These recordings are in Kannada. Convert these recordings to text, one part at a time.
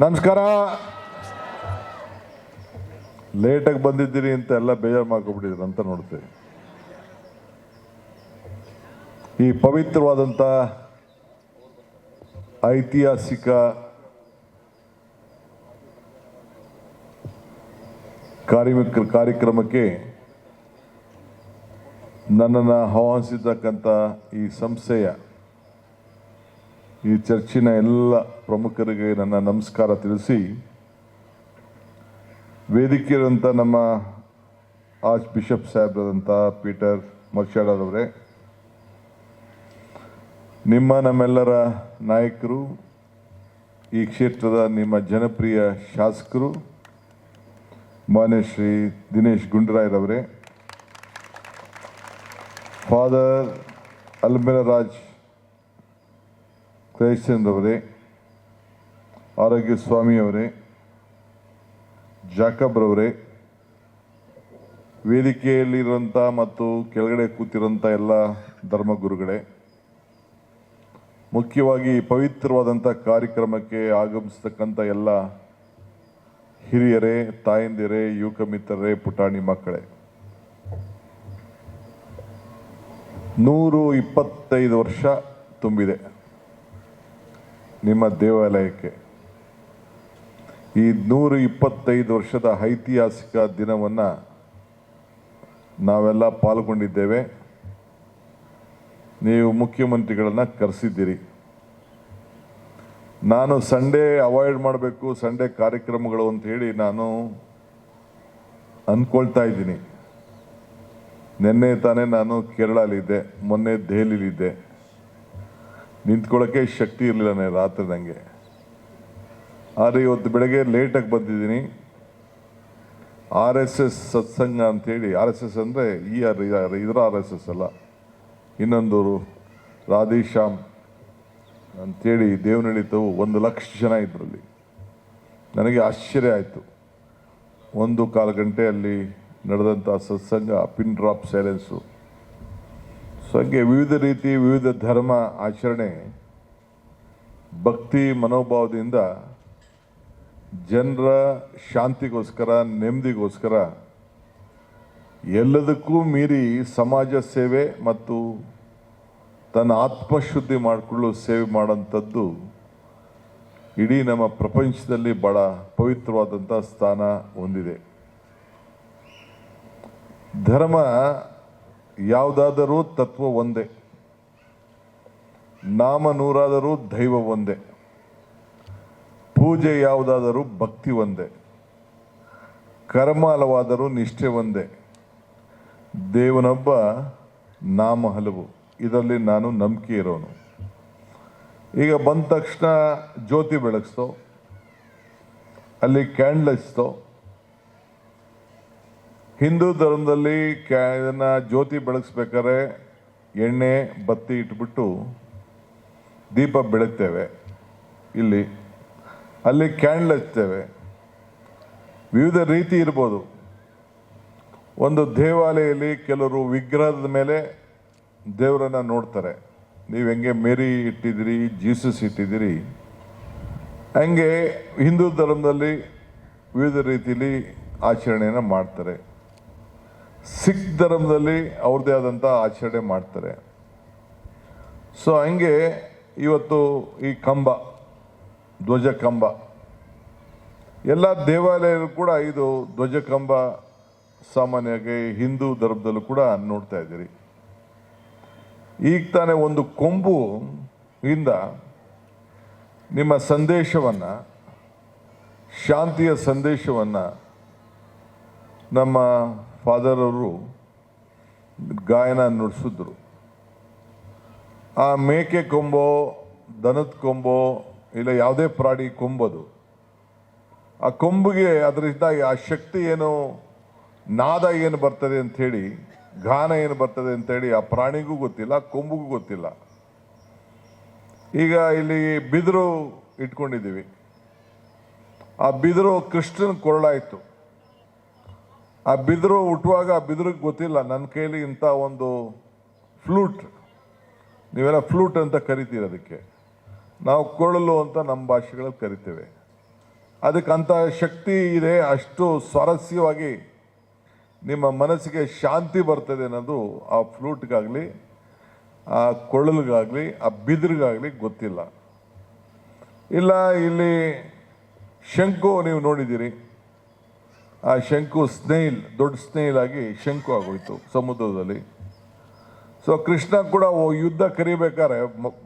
ನಮಸ್ಕಾರ. ಲೇಟಾಗಿ ಬಂದಿದ್ದೀರಿ ಅಂತ ಎಲ್ಲ ಬೇಜಾರು ಮಾಡ್ಕೊಬಿಟ್ಟಿದ್ರು ಅಂತ ನೋಡ್ತೇವೆ. ಈ ಪವಿತ್ರವಾದಂಥ ಐತಿಹಾಸಿಕ ಕಾರ್ಯಕ್ರಮಕ್ಕೆ ನನ್ನನ್ನು ಆಹ್ವಾನಿಸಿರ್ತಕ್ಕಂಥ ಈ ಸಂಸ್ಥೆಯ ಈ ಚರ್ಚಿನ ಎಲ್ಲ ಪ್ರಮುಖರಿಗೆ ನನ್ನ ನಮಸ್ಕಾರ ತಿಳಿಸಿ, ವೇದಿಕೆಯಂಥ ನಮ್ಮ ಆರ್ಚ್ ಬಿಷಪ್ ಸಾಹೇಬ್ರಾದಂಥ ಪೀಟರ್ ಮರ್ಷಾಡರವರೇ, ನಮ್ಮೆಲ್ಲರ ನಾಯಕರು, ಈ ಕ್ಷೇತ್ರದ ನಿಮ್ಮ ಜನಪ್ರಿಯ ಶಾಸಕರು ಮಾನ್ಯ ಶ್ರೀ ದಿನೇಶ್ ಗುಂಡೂರಾಯ್ರವರೇ, ಫಾದರ್ ಅಲ್ಮೇಲರಾಜ್ ಕ್ರೈಸ್ತಂದ್ರವರೇ, ಆರೋಗ್ಯ ಸ್ವಾಮಿಯವರೇ, ಜಾಕಬ್ರವರೇ, ವೇದಿಕೆಯಲ್ಲಿರುವಂಥ ಮತ್ತು ಕೆಳಗಡೆ ಕೂತಿರುವಂಥ ಎಲ್ಲ ಧರ್ಮಗುರುಗಳೇ, ಮುಖ್ಯವಾಗಿ ಪವಿತ್ರವಾದಂಥ ಕಾರ್ಯಕ್ರಮಕ್ಕೆ ಆಗಮಿಸ್ತಕ್ಕಂಥ ಎಲ್ಲ ಹಿರಿಯರೇ, ತಾಯಂದಿರೇ, ಯುವಕ ಮಿತ್ರರೇ, ಪುಟಾಣಿ ಮಕ್ಕಳೇ, 125 ವರ್ಷ ತುಂಬಿದೆ ನಿಮ್ಮ ದೇವಾಲಯಕ್ಕೆ. ಈ 125 ವರ್ಷದ ಐತಿಹಾಸಿಕ ದಿನವನ್ನು ನಾವೆಲ್ಲ ಪಾಲ್ಗೊಂಡಿದ್ದೇವೆ. ನೀವು ಮುಖ್ಯಮಂತ್ರಿಗಳನ್ನು ಕರೆಸಿದ್ದೀರಿ. ನಾನು ಸಂಡೇ ಅವಾಯ್ಡ್ ಮಾಡಬೇಕು, ಸಂಡೇ ಕಾರ್ಯಕ್ರಮಗಳು ಅಂತ ಹೇಳಿ ನಾನು ಅಂದ್ಕೊಳ್ತಾ ಇದ್ದೀನಿ. ನಿನ್ನೆ ತಾನೇ ನಾನು ಕೇರಳಲ್ಲಿದ್ದೆ, ಮೊನ್ನೆ ದೆಹಲಿಲಿದ್ದೆ. ನಿಂತ್ಕೊಳ್ಳೋಕ್ಕೆ ಶಕ್ತಿ ಇರಲಿಲ್ಲ ರಾತ್ರಿ ನನಗೆ. ಆದರೆ ಇವತ್ತು ಬೆಳಗ್ಗೆ ಲೇಟಾಗಿ ಬಂದಿದ್ದೀನಿ. RSS ಸತ್ಸಂಗ ಅಂಥೇಳಿ, RSS ಅಂದರೆ ಇದರ RSS ಅಲ್ಲ, ಇನ್ನೊಂದು ರಾಧೇಶ್ಯಾಮ್ ಅಂಥೇಳಿ ದೇವನಹಳ್ಳಿತವು 1 ಲಕ್ಷ ಜನ ಇದರಲ್ಲಿ. ನನಗೆ ಆಶ್ಚರ್ಯ ಆಯಿತು. 1-1/4 ಗಂಟೆ ಅಲ್ಲಿ ನಡೆದಂಥ ಸತ್ಸಂಗ, ಪಿನ್ ಡ್ರಾಪ್ ಸೈಲೆನ್ಸು. ಸೊ ಹಾಗೆ ವಿವಿಧ ರೀತಿ, ವಿವಿಧ ಧರ್ಮ ಆಚರಣೆ, ಭಕ್ತಿ ಮನೋಭಾವದಿಂದ ಜನರ ಶಾಂತಿಗೋಸ್ಕರ, ನೆಮ್ಮದಿಗೋಸ್ಕರ, ಎಲ್ಲದಕ್ಕೂ ಮೀರಿ ಸಮಾಜ ಸೇವೆ ಮತ್ತು ತನ್ನ ಆತ್ಮಶುದ್ಧಿ ಮಾಡಿಕೊಳ್ಳಲು ಸೇವೆ ಮಾಡೋಂಥದ್ದು ಇಡೀ ನಮ್ಮ ಪ್ರಪಂಚದಲ್ಲಿ ಭಾಳ ಪವಿತ್ರವಾದಂಥ ಸ್ಥಾನ ಹೊಂದಿದೆ. ಧರ್ಮ ಯಾವುದಾದರೂ ತತ್ವ ಒಂದೇ, ನಾಮ ನೂರಾದರೂ ದೈವ ಒಂದೇ, ಪೂಜೆ ಯಾವುದಾದರೂ ಭಕ್ತಿ ಒಂದೇ, ಕರ್ಮ ಹಲವಾದರೂ ನಿಷ್ಠೆ ಒಂದೇ, ದೇವನೊಬ್ಬ ನಾಮ ಹಲವು. ಇದರಲ್ಲಿ ನಾನು ನಂಬಿಕೆ ಇರೋನು. ಈಗ ಬಂದ ತಕ್ಷಣ ಜ್ಯೋತಿ ಬೆಳಗಿಸ್ತೋ, ಅಲ್ಲಿ ಕ್ಯಾಂಡಲ್ ಹಚ್ತೋ. ಹಿಂದೂ ಧರ್ಮದಲ್ಲಿ ಇದನ್ನು ಜ್ಯೋತಿ ಬೆಳಗಿಸ್ಬೇಕಾದ್ರೆ ಎಣ್ಣೆ ಬತ್ತಿ ಇಟ್ಬಿಟ್ಟು ದೀಪ ಬೆಳಗ್ತೇವೆ. ಇಲ್ಲಿ ಅಲ್ಲಿ ಕ್ಯಾಂಡಲ್ ಹಚ್ತೇವೆ. ವಿವಿಧ ರೀತಿ ಇರ್ಬೋದು. ಒಂದು ದೇವಾಲಯದಲ್ಲಿ ಕೆಲವರು ವಿಗ್ರಹದ ಮೇಲೆ ದೇವರನ್ನು ನೋಡ್ತಾರೆ. ನೀವು ಹೆಂಗೆ ಮೇರಿ ಇಟ್ಟಿದ್ದೀರಿ, ಜೀಸಸ್ ಇಟ್ಟಿದ್ದೀರಿ, ಹಂಗೆ ಹಿಂದೂ ಧರ್ಮದಲ್ಲಿ ವಿವಿಧ ರೀತಿಯಲ್ಲಿ ಆಚರಣೆಯನ್ನು ಮಾಡ್ತಾರೆ. ಸಿಖ್ ಧರ್ಮದಲ್ಲಿ ಅವ್ರದ್ದೇ ಆದಂಥ ಆಚರಣೆ ಮಾಡ್ತಾರೆ. ಸೊ ಹಂಗೆ ಇವತ್ತು ಈ ಕಂಬ, ಧ್ವಜ ಕಂಬ, ಎಲ್ಲ ದೇವಾಲಯಗಳು ಕೂಡ ಇದು ಧ್ವಜ ಕಂಬ ಸಾಮಾನ್ಯವಾಗಿ ಹಿಂದೂ ಧರ್ಮದಲ್ಲೂ ಕೂಡ ನೋಡ್ತಾ ಇದ್ದೀರಿ. ಈಗ ತಾನೇ ಒಂದು ಕೊಂಬು ಇಂದ ನಿಮ್ಮ ಸಂದೇಶವನ್ನು, ಶಾಂತಿಯ ಸಂದೇಶವನ್ನು ನಮ್ಮ ಫಾದರ್ ಅವರು ಗಾಯನ ನುಡಿಸಿದ್ರು. ಆ ಮೇಕೆ ಕೊಂಬೋ, ದನದ ಕೊಂಬೋ, ಇಲ್ಲ ಯಾವುದೇ ಪ್ರಾಣಿ ಕೊಂಬೋದು, ಆ ಕೊಂಬಿಗೆ ಅದರಿಂದ ಆ ಶಕ್ತಿ ಏನು, ನಾದ ಏನು ಬರ್ತದೆ ಅಂಥೇಳಿ, ಗಾನ ಏನು ಬರ್ತದೆ ಅಂಥೇಳಿ ಆ ಪ್ರಾಣಿಗೂ ಗೊತ್ತಿಲ್ಲ, ಕೊಂಬಿಗೂ ಗೊತ್ತಿಲ್ಲ. ಈಗ ಇಲ್ಲಿ ಬಿದಿರು ಇಟ್ಕೊಂಡಿದ್ದೀವಿ. ಆ ಬಿದಿರು ಕೃಷ್ಣನ ಕೊರಳಾಯಿತು. ಆ ಬಿದಿರು ಹುಟ್ಟುವಾಗ ಆ ಬಿದಿರಿಗೆ ಗೊತ್ತಿಲ್ಲ ನನ್ನ ಕೈಲಿ ಇಂಥ ಒಂದು ಫ್ಲೂಟ್, ನೀವೆಲ್ಲ ಫ್ಲೂಟ್ ಅಂತ ಕರಿತೀರಿ, ಅದಕ್ಕೆ ನಾವು ಕೊಳಲು ಅಂತ ನಮ್ಮ ಭಾಷೆಗಳಲ್ಲಿ ಕರಿತೇವೆ. ಅದಕ್ಕಂಥ ಶಕ್ತಿ ಇದೆ, ಅಷ್ಟು ಸ್ವಾರಸ್ಯವಾಗಿ ನಿಮ್ಮ ಮನಸ್ಸಿಗೆ ಶಾಂತಿ ಬರ್ತದೆ ಅನ್ನೋದು ಆ ಫ್ಲೂಟ್ಗಾಗಲಿ, ಆ ಕೊಳಲ್ಗಾಗಲಿ, ಆ ಬಿದಿರಿಗಾಗಲಿ ಗೊತ್ತಿಲ್ಲ. ಇಲ್ಲ, ಇಲ್ಲಿ ಶಂಕು ನೀವು ನೋಡಿದ್ದೀರಿ, ಆ ಶಂಕು ಸ್ನೇಹಿಲ್, ದೊಡ್ಡ ಸ್ನೇಹಿಲ್ ಆಗಿ ಶಂಕು ಆಗೋಯ್ತು ಸಮುದ್ರದಲ್ಲಿ. ಸೊ ಕೃಷ್ಣ ಕೂಡ ಯುದ್ಧ ಕರಿಬೇಕಾದ್ರೆ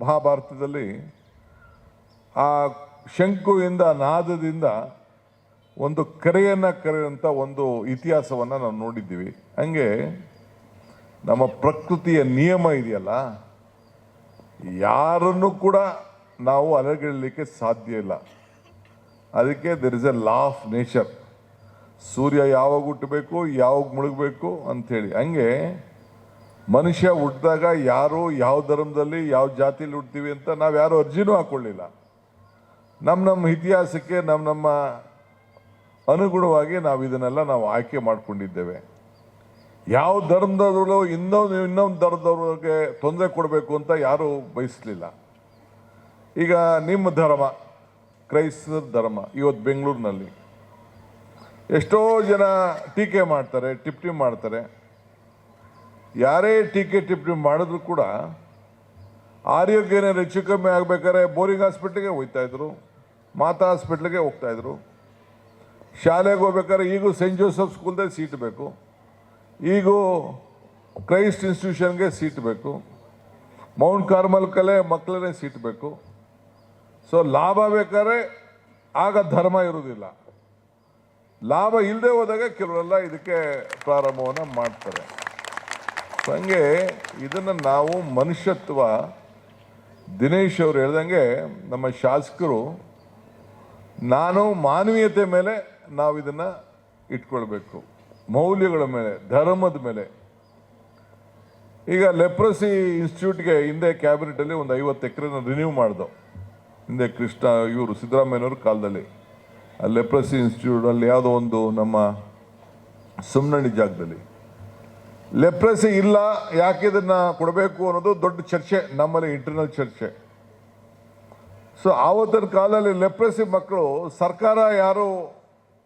ಮಹಾಭಾರತದಲ್ಲಿ ಆ ಶಂಕುವಿಂದ, ನಾದದಿಂದ ಒಂದು ಕರೆಯನ್ನು ಕರೆಯುವಂಥ ಒಂದು ಇತಿಹಾಸವನ್ನು ನಾವು ನೋಡಿದ್ದೀವಿ. ಹಂಗೆ ನಮ್ಮ ಪ್ರಕೃತಿಯ ನಿಯಮ ಇದೆಯಲ್ಲ, ಯಾರನ್ನು ಕೂಡ ನಾವು ಅಲೆಗಡಲಿಕ್ಕೆ ಸಾಧ್ಯ ಇಲ್ಲ. ಅದಕ್ಕೆ there is a law of nature. ಸೂರ್ಯ ಯಾವಾಗ ಹುಟ್ಟಬೇಕು, ಯಾವಾಗ ಮುಳುಗಬೇಕು ಅಂಥೇಳಿ. ಹಂಗೆ ಮನುಷ್ಯ ಹುಟ್ಟಿದಾಗ ಯಾರು ಯಾವ ಧರ್ಮದಲ್ಲಿ ಯಾವ ಜಾತಿಯಲ್ಲಿ ಹುಡ್ತೀವಿ ಅಂತ ನಾವು ಯಾರು ಅರ್ಜಿನೂ ಹಾಕ್ಕೊಳ್ಳಿಲ್ಲ. ನಮ್ಮ ಇತಿಹಾಸಕ್ಕೆ ನಮ್ಮ ಅನುಗುಣವಾಗಿ ನಾವು ಇದನ್ನೆಲ್ಲ ನಾವು ಆಯ್ಕೆ ಮಾಡ್ಕೊಂಡಿದ್ದೇವೆ. ಯಾವ ಧರ್ಮದವರು ಇನ್ನೊಂದು ಧರ್ಮದವ್ರಿಗೆ ತೊಂದರೆ ಕೊಡಬೇಕು ಅಂತ ಯಾರೂ ಬಯಸಲಿಲ್ಲ. ಈಗ ನಿಮ್ಮ ಧರ್ಮ, ಕ್ರೈಸ್ತರ ಧರ್ಮ, ಇವತ್ತು ಬೆಂಗಳೂರಿನಲ್ಲಿ ಎಷ್ಟೋ ಜನ ಟೀಕೆ ಮಾಡ್ತಾರೆ, ಟಿಪ್ಪಣಿ ಮಾಡ್ತಾರೆ. ಯಾರೇ ಟೀಕೆ ಟಿಪ್ಪಣಿ ಮಾಡಿದ್ರು ಕೂಡ ಆರೋಗ್ಯ ಏನಾರು ಹೆಚ್ಚು ಕಮ್ಮಿ ಆಗಬೇಕಾದ್ರೆ ಬೋರಿಂಗ್ ಹಾಸ್ಪಿಟ್ಲಿಗೆ ಹೋಗ್ತಾಯಿದ್ರು, ಮಾತಾ ಹಾಸ್ಪಿಟ್ಲಿಗೆ ಹೋಗ್ತಾಯಿದ್ರು. ಶಾಲೆಗೆ ಹೋಗ್ಬೇಕಾದ್ರೆ ಈಗೂ ಸೆಂಟ್ ಜೋಸೆಫ್ ಸ್ಕೂಲ್ದಾಗ ಸೀಟ್ ಬೇಕು, ಈಗೂ ಕ್ರೈಸ್ಟ್ ಇನ್ಸ್ಟಿಟ್ಯೂಷನ್ಗೆ ಸೀಟ್ ಬೇಕು, ಮೌಂಟ್ ಕಾರ್ಮಲ್ಕಲ್ಲೇ ಮಕ್ಕಳನ್ನೇ ಸೀಟ್ ಬೇಕು. ಸೊ ಲಾಭ ಬೇಕಾದ್ರೆ ಆಗ ಧರ್ಮ ಇರುವುದಿಲ್ಲ. ಲಾಭ ಇಲ್ಲದೆ ಹೋದಾಗ ಕೆಲವರೆಲ್ಲ ಇದಕ್ಕೆ ಪ್ರಾರಂಭವನ್ನು ಮಾಡ್ತಾರೆ. ಹಂಗೆ ಇದನ್ನು ನಾವು ಮನುಷ್ಯತ್ವ, ದಿನೇಶ್ ಅವರು ಹೇಳ್ದಂಗೆ ನಮ್ಮ ಶಾಸಕರು, ನಾನು ಮಾನವೀಯತೆ ಮೇಲೆ ನಾವು ಇದನ್ನು ಇಟ್ಕೊಳ್ಬೇಕು, ಮೌಲ್ಯಗಳ ಮೇಲೆ, ಧರ್ಮದ ಮೇಲೆ. ಈಗ ಲೆಪ್ರಸಿ ಇನ್ಸ್ಟಿಟ್ಯೂಟ್ಗೆ ಹಿಂದೆ ಕ್ಯಾಬಿನೆಟಲ್ಲಿ ಒಂದು 50 ಎಕರೆನ ರಿನ್ಯೂ ಮಾಡ್ದೋ. ಹಿಂದೆ ಇವರು ಸಿದ್ದರಾಮಯ್ಯನವ್ರ ಕಾಲದಲ್ಲಿ ಆ ಲೆಪ್ರಸಿ ಇನ್ಸ್ಟಿಟ್ಯೂಟಲ್ಲಿ ಯಾವುದೋ ಒಂದು ನಮ್ಮ ಸುಮ್ನಳ್ಳಿ ಜಾಗದಲ್ಲಿ ಲೆಪ್ರಸಿ ಇಲ್ಲ, ಯಾಕೆ ಇದನ್ನು ಕೊಡಬೇಕು ಅನ್ನೋದು ದೊಡ್ಡ ಚರ್ಚೆ, ನಮ್ಮಲ್ಲಿ ಇಂಟರ್ನಲ್ ಚರ್ಚೆ. ಸೊ ಆವತ್ತಿನ ಕಾಲದಲ್ಲಿ ಲೆಪ್ರಸಿ ಮಕ್ಕಳು ಸರ್ಕಾರ ಯಾರು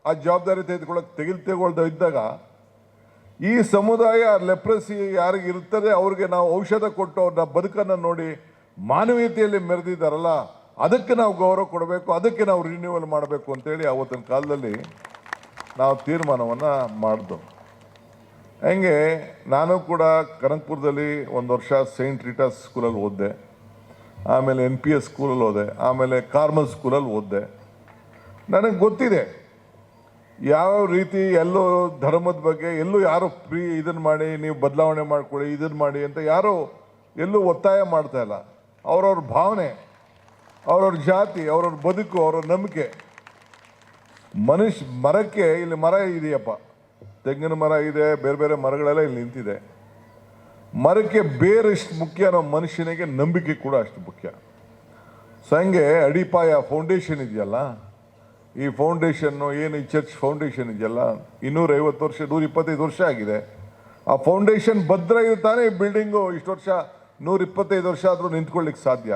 ಆ ಜವಾಬ್ದಾರಿ ತೆಗೆದುಕೊಳ್ತಾ ಇದ್ದಾಗ ಈ ಸಮುದಾಯ ಲೆಪ್ರಸಿ ಯಾರಿಗೆ ಇರ್ತದೆ ಅವ್ರಿಗೆ ನಾವು ಔಷಧ ಕೊಟ್ಟು ಅವ್ರನ್ನ ಬದುಕನ್ನು ನೋಡಿ ಮಾನವೀಯತೆಯಲ್ಲಿ ಮೆರೆದಿದ್ದಾರಲ್ಲ, ಅದಕ್ಕೆ ನಾವು ಗೌರವ ಕೊಡಬೇಕು, ಅದಕ್ಕೆ ನಾವು ರಿನ್ಯೂವಲ್ ಮಾಡಬೇಕು ಅಂತೇಳಿ ಆವತ್ತಿನ ಕಾಲದಲ್ಲಿ ನಾವು ತೀರ್ಮಾನವನ್ನು ಮಾಡಿದೋ. ಹಂಗೆ ನಾನು ಕೂಡ ಕನಕಪುರದಲ್ಲಿ 1 ವರ್ಷ ಸೈಂಟ್ ರೀಟಾಸ್ ಸ್ಕೂಲಲ್ಲಿ ಓದಿದೆ, ಆಮೇಲೆ NPS ಸ್ಕೂಲಲ್ಲಿ ಓದೆ, ಆಮೇಲೆ ಕಾರ್ಮಲ್ ಸ್ಕೂಲಲ್ಲಿ ಓದಿದೆ. ನನಗೆ ಗೊತ್ತಿದೆ ಯಾವ ರೀತಿ ಎಲ್ಲೋ ಧರ್ಮದ ಬಗ್ಗೆ ಎಲ್ಲೂ ಯಾರು ಇದನ್ನು ಮಾಡಿ, ನೀವು ಬದಲಾವಣೆ ಮಾಡ್ಕೊಳ್ಳಿ, ಇದನ್ನು ಮಾಡಿ ಅಂತ ಯಾರು ಎಲ್ಲೂ ಒತ್ತಾಯ ಮಾಡ್ತಾ ಇಲ್ಲ. ಅವ್ರವ್ರ ಭಾವನೆ, ಅವ್ರವ್ರ ಜಾತಿ, ಅವ್ರವ್ರ ಬದುಕು, ಅವ್ರವ್ರ ನಂಬಿಕೆ. ಮರಕ್ಕೆ ಇಲ್ಲಿ ಮರ ಇದೆಯಪ್ಪ, ತೆಂಗಿನ ಮರ ಇದೆ, ಬೇರೆ ಬೇರೆ ಮರಗಳೆಲ್ಲ ಇಲ್ಲಿ ನಿಂತಿದೆ. ಮರಕ್ಕೆ ಬೇರೆ ಎಷ್ಟು ಮುಖ್ಯನೋ ಮನುಷ್ಯನಿಗೆ ನಂಬಿಕೆ ಕೂಡ ಅಷ್ಟು ಮುಖ್ಯ. ಸೊ ಹಂಗೆ ಅಡಿಪಾಯ ಫೌಂಡೇಶನ್ ಇದೆಯಲ್ಲ, ಈ ಫೌಂಡೇಶನ್ನು ಏನು ಈ ಚರ್ಚ್ ಫೌಂಡೇಶನ್ ಇದೆಯಲ್ಲ, 250 ವರ್ಷ 125 ವರ್ಷ ಆಗಿದೆ. ಆ ಫೌಂಡೇಶನ್ ಭದ್ರ ಇರ್ತಾನೆ ಈ ಬಿಲ್ಡಿಂಗು ಇಷ್ಟು ವರ್ಷ 125 ವರ್ಷ ಆದರೂ ನಿಂತ್ಕೊಳ್ಳಿಕ್ಕೆ ಸಾಧ್ಯ.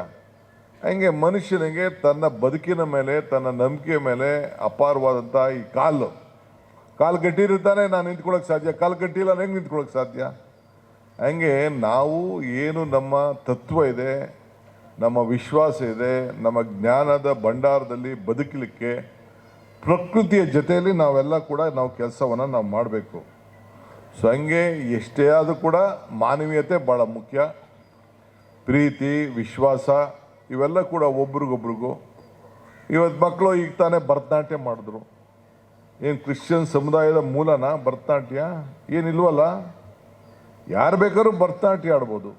ಹಂಗೆ ಮನುಷ್ಯನಿಗೆ ತನ್ನ ಬದುಕಿನ ಮೇಲೆ, ತನ್ನ ನಂಬಿಕೆ ಮೇಲೆ ಅಪಾರವಾದಂಥ ಈ ಕಾಲು ಗಟ್ಟಿರಿರ್ತಾನೆ, ನಾನು ನಿಂತ್ಕೊಳ್ಳೋಕೆ ಸಾಧ್ಯ. ಕಾಲು ಗಟ್ಟಿಲ್ಲ, ಹೆಂಗೆ ನಿಂತ್ಕೊಳ್ಳೋಕೆ ಸಾಧ್ಯ? ಹಂಗೆ ನಾವು ಏನು ನಮ್ಮ ತತ್ವ ಇದೆ, ನಮ್ಮ ವಿಶ್ವಾಸ ಇದೆ, ನಮ್ಮ ಜ್ಞಾನದ ಭಂಡಾರದಲ್ಲಿ ಬದುಕಲಿಕ್ಕೆ ಪ್ರಕೃತಿಯ ಜೊತೆಯಲ್ಲಿ ನಾವೆಲ್ಲ ಕೂಡ ನಾವು ಕೆಲಸವನ್ನು ನಾವು ಮಾಡಬೇಕು. ಸೊ ಹಂಗೆ ಎಷ್ಟೇ ಆದರೂ ಕೂಡ ಮಾನವೀಯತೆ ಭಾಳ ಮುಖ್ಯ. ಪ್ರೀತಿ, ವಿಶ್ವಾಸ ಇವೆಲ್ಲ ಕೂಡ ಒಬ್ರಿಗೊಬ್ರಿಗೂ. ಇವತ್ತು ಮಕ್ಕಳು ಈಗ ತಾನೇ ಭರತನಾಟ್ಯ ಮಾಡಿದ್ರು. ಏನು ಕ್ರಿಶ್ಚಿಯನ್ ಸಮುದಾಯದ ಮೂಲನ ಭರತನಾಟ್ಯ? ಏನಿಲ್ವಲ್ಲ, ಯಾರು ಬೇಕಾದ್ರೂ ಭರತನಾಟ್ಯ ಆಡ್ಬೋದು.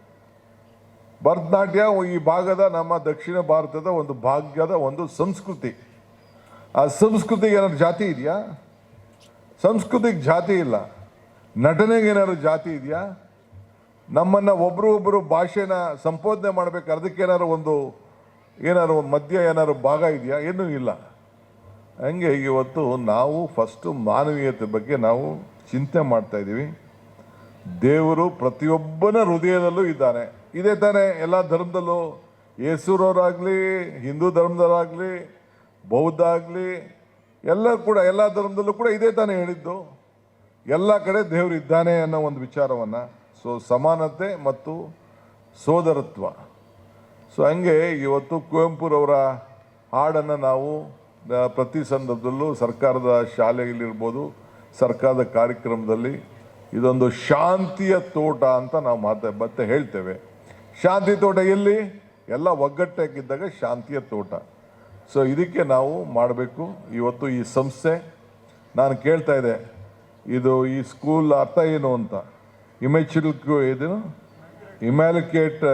ಭರತನಾಟ್ಯ ಈ ಭಾಗದ, ನಮ್ಮ ದಕ್ಷಿಣ ಭಾರತದ ಒಂದು ಭಾಗ್ಯದ ಒಂದು ಸಂಸ್ಕೃತಿ. ಆ ಸಂಸ್ಕೃತಿಗೆ ಏನಾದ್ರು ಜಾತಿ ಇದೆಯಾ? ಸಂಸ್ಕೃತಿಗೆ ಜಾತಿ ಇಲ್ಲ. ನಟನೆಗೆ ಏನಾದ್ರು ಜಾತಿ ಇದೆಯಾ? ನಮ್ಮನ್ನು ಒಬ್ಬರು ಭಾಷೆನ ಸಂಬೋಧನೆ ಮಾಡಬೇಕು, ಅದಕ್ಕೇನಾದ್ರು ಒಂದು ಮಧ್ಯ ಏನಾದ್ರು ಭಾಗ ಇದೆಯಾ? ಏನೂ ಇಲ್ಲ. ಹಂಗೆ ಇವತ್ತು ನಾವು ಫಸ್ಟು ಮಾನವೀಯತೆ ಬಗ್ಗೆ ನಾವು ಚಿಂತೆ ಮಾಡ್ತಾ ಇದ್ದೀವಿ. ದೇವರು ಪ್ರತಿಯೊಬ್ಬನ ಹೃದಯದಲ್ಲೂ ಇದ್ದಾನೆ. ಇದೇ ತಾನೇ ಎಲ್ಲ ಧರ್ಮದಲ್ಲೂ, ಯೇಸುರವರಾಗಲಿ, ಹಿಂದೂ ಧರ್ಮದವರಾಗಲಿ, ಬೌದ್ಧ ಆಗಲಿ, ಎಲ್ಲ ಧರ್ಮದಲ್ಲೂ ಕೂಡ ಇದೇ ತಾನೇ ಹೇಳಿದ್ದು, ಎಲ್ಲ ಕಡೆ ದೇವರು ಇದ್ದಾನೆ ಅನ್ನೋ ಒಂದು ವಿಚಾರವನ್ನು. ಸೊ ಸಮಾನತೆ ಮತ್ತು ಸೋದರತ್ವ. ಸೊ ಹಂಗೆ ಇವತ್ತು ಕುವೆಂಪುರವರ ಹಾಡನ್ನು ನಾವು ಪ್ರತಿ ಸಂದರ್ಭದಲ್ಲೂ ಸರ್ಕಾರದ ಶಾಲೆಯಲ್ಲಿರ್ಬೋದು, ಸರ್ಕಾರದ ಕಾರ್ಯಕ್ರಮದಲ್ಲಿ ಇದೊಂದು ಶಾಂತಿಯ ತೋಟ ಅಂತ ನಾವು ಮತ್ತೆ ಹೇಳ್ತೇವೆ. ಶಾಂತಿ ತೋಟ ಎಲ್ಲಿ? ಎಲ್ಲ ಒಗ್ಗಟ್ಟಾಗಿದ್ದಾಗ ಶಾಂತಿಯ ತೋಟ. ಸೊ ಇದಕ್ಕೆ ನಾವು ಮಾಡಬೇಕು. ಇವತ್ತು ಈ ಸಂಸ್ಥೆ, ನಾನು ಕೇಳ್ತಾ ಇದ್ದೆ, ಇದು ಈ ಸ್ಕೂಲ್ ಅರ್ಥ ಏನು ಅಂತ. ಇಮ್ಯಾಲಿಕೇಟ್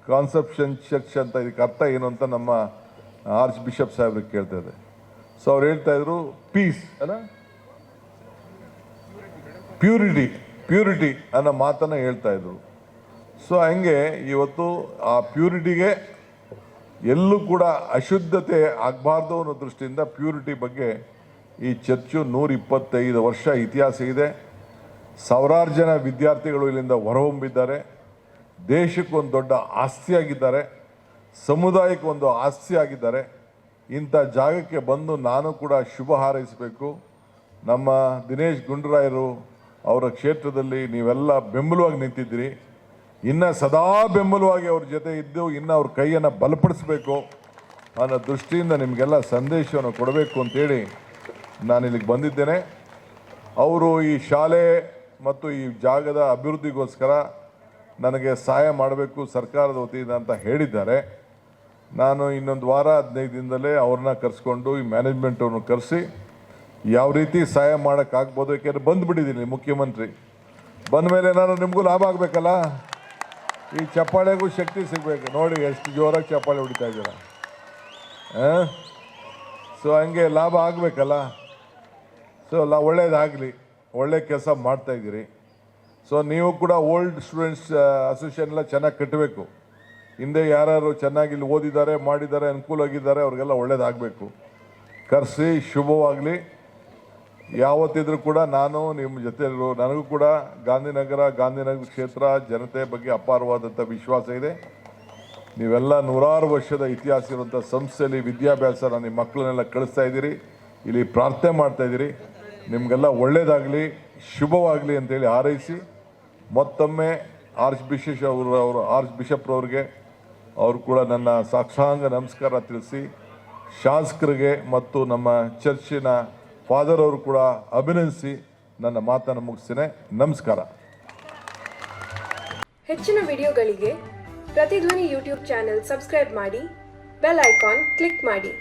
ಕಾನ್ಸೆಪ್ಷನ್ ಚರ್ಚ್ ಅಂತ, ಇದಕ್ಕೆ ಅರ್ಥ ಏನು ಅಂತ ನಮ್ಮ ಆರ್ಚ್ ಬಿಷಪ್ ಸಾಹೇಬ್ರಿಗೆ ಕೇಳ್ತಾ ಇದೆ. ಸೊ ಅವ್ರು ಹೇಳ್ತಾ ಇದ್ರು ಪೀಸ್ ಅಲ್ಲ, ಪ್ಯೂರಿಟಿ ಅನ್ನೋ ಮಾತನ್ನು ಹೇಳ್ತಾ ಇದ್ರು. ಸೊ ಹಂಗೆ ಇವತ್ತು ಆ ಪ್ಯೂರಿಟಿಗೆ ಎಲ್ಲೂ ಕೂಡ ಅಶುದ್ಧತೆ ಆಗಬಾರ್ದು ಅನ್ನೋ ದೃಷ್ಟಿಯಿಂದ ಪ್ಯೂರಿಟಿ ಬಗ್ಗೆ ಈ ಚರ್ಚು 125 ವರ್ಷ ಇತಿಹಾಸ ಇದೆ. ಸಾವಿರಾರು ಜನ ವಿದ್ಯಾರ್ಥಿಗಳು ಇಲ್ಲಿಂದ ಹೊರಹೊಮ್ಮಿದ್ದಾರೆ. ದೇಶಕ್ಕೊಂದು ದೊಡ್ಡ ಆಸ್ತಿಯಾಗಿದ್ದಾರೆ, ಸಮುದಾಯಕ್ಕೆ ಒಂದು ಆಸ್ತಿಯಾಗಿದ್ದಾರೆ. ಇಂಥ ಜಾಗಕ್ಕೆ ಬಂದು ನಾನು ಕೂಡ ಶುಭ ಹಾರೈಸಬೇಕು. ನಮ್ಮ ದಿನೇಶ್ ಗುಂಡೂರಾಯರು ಅವರ ಕ್ಷೇತ್ರದಲ್ಲಿ ನೀವೆಲ್ಲ ಬೆಂಬಲವಾಗಿ ನಿಂತಿದ್ದೀರಿ. ಇನ್ನು ಸದಾ ಬೆಂಬಲವಾಗಿ ಅವ್ರ ಜೊತೆ ಇದ್ದು ಇನ್ನು ಅವ್ರ ಕೈಯನ್ನು ಬಲಪಡಿಸಬೇಕು ಅನ್ನೋ ದೃಷ್ಟಿಯಿಂದ ನಿಮಗೆಲ್ಲ ಸಂದೇಶವನ್ನು ಕೊಡಬೇಕು ಅಂತೇಳಿ ನಾನು ಇಲ್ಲಿಗೆ ಬಂದಿದ್ದೇನೆ. ಅವರು ಈ ಶಾಲೆ ಮತ್ತು ಈ ಜಾಗದ ಅಭಿವೃದ್ಧಿಗೋಸ್ಕರ ನನಗೆ ಸಹಾಯ ಮಾಡಬೇಕು ಸರ್ಕಾರದ ವತಿಯಿಂದ ಅಂತ ಹೇಳಿದ್ದಾರೆ. ನಾನು ಇನ್ನೊಂದು ವಾರ 15 ದಿನದಲ್ಲೇ ಅವ್ರನ್ನ ಕರೆಸ್ಕೊಂಡು ಈ ಮ್ಯಾನೇಜ್ಮೆಂಟನ್ನು ಕರೆಸಿ ಯಾವ ರೀತಿ ಸಹಾಯ ಮಾಡೋಕ್ಕಾಗ್ಬೋದು. ಯಾಕೆಂದರೆ ಬಂದುಬಿಟ್ಟಿದ್ದೀನಿ ಮುಖ್ಯಮಂತ್ರಿ, ಬಂದ ಮೇಲೆ ಏನಾದ್ರು ನಿಮಗೂ ಲಾಭ ಆಗಬೇಕಲ್ಲ, ಈ ಚಪ್ಪಾಳೆಗೂ ಶಕ್ತಿ ಸಿಗಬೇಕು. ನೋಡಿ ಎಷ್ಟು ಜೋರಾಗಿ ಚಪ್ಪಾಳೆ ಹೊಡಿತಾ ಇದ್ದೀರ. ಸೊ ಹಂಗೆ ಲಾಭ ಆಗಬೇಕಲ್ಲ. ಸೊ ಒಳ್ಳೇದಾಗಲಿ, ಒಳ್ಳೆ ಕೆಲಸ ಮಾಡ್ತಾಯಿದ್ದೀರಿ. ಸೊ ನೀವು ಕೂಡ ಓಲ್ಡ್ ಸ್ಟೂಡೆಂಟ್ಸ್ ಅಸೋಸಿಯೇಷನ್ ಎಲ್ಲ ಚೆನ್ನಾಗಿ ಕಟ್ಟಬೇಕು. ಹಿಂದೆ ಯಾರು ಚೆನ್ನಾಗಿ ಇಲ್ಲಿ ಓದಿದ್ದಾರೆ, ಮಾಡಿದ್ದಾರೆ, ಅನುಕೂಲವಾಗಿದ್ದಾರೆ, ಅವ್ರಿಗೆಲ್ಲ ಒಳ್ಳೇದಾಗಬೇಕು. ಕರೆಸಿ ಶುಭವಾಗಲಿ. ಯಾವತ್ತಿದ್ರೂ ಕೂಡ ನಾನು ನಿಮ್ಮ ಜೊತೆ ನನಗೂ ಕೂಡ ಗಾಂಧಿನಗರ ಕ್ಷೇತ್ರ ಜನತೆ ಬಗ್ಗೆ ಅಪಾರವಾದಂಥ ವಿಶ್ವಾಸ ಇದೆ. ನೀವೆಲ್ಲ 100 ವರ್ಷದ ಇತಿಹಾಸ ಇರುವಂಥ ಸಂಸ್ಥೆಯಲ್ಲಿ ವಿದ್ಯಾಭ್ಯಾಸ ನಿಮ್ಮ ಮಕ್ಕಳನ್ನೆಲ್ಲ ಕಳಿಸ್ತಾ ಇದ್ದೀರಿ, ಇಲ್ಲಿ ಪ್ರಾರ್ಥನೆ ಮಾಡ್ತಾ ಇದ್ದೀರಿ. ನಿಮಗೆಲ್ಲ ಒಳ್ಳೆಯದಾಗಲಿ, ಶುಭವಾಗಲಿ ಅಂತೇಳಿ ಹಾರೈಸಿ ಮತ್ತೊಮ್ಮೆ ಆರ್ಚ್ ಬಿಷಪ್ರವ್ರಿಗೆ ಅವರು ಕೂಡ ನನ್ನ ಸಾಕ್ಷಾಂಗ ನಮಸ್ಕಾರ ತಿಳಿಸಿ, ಶಾಸಕರಿಗೆ ಮತ್ತು ನಮ್ಮ ಚರ್ಚಿನ ಫಾದರ್ ಅವರು ಕೂಡ ಅಭಿನಂದಿಸಿ ನನ್ನ ಮಾತನ್ನು ಮುಗಿಸ್ತೇನೆ. ನಮಸ್ಕಾರ. ಹೆಚ್ಚಿನ ವಿಡಿಯೋಗಳಿಗೆ ಪ್ರತಿಧ್ವನಿ ಯೂಟ್ಯೂಬ್ ಚಾನೆಲ್ ಸಬ್ಸ್ಕ್ರೈಬ್ ಮಾಡಿ, ಬೆಲ್ ಐಕಾನ್ ಕ್ಲಿಕ್ ಮಾಡಿ.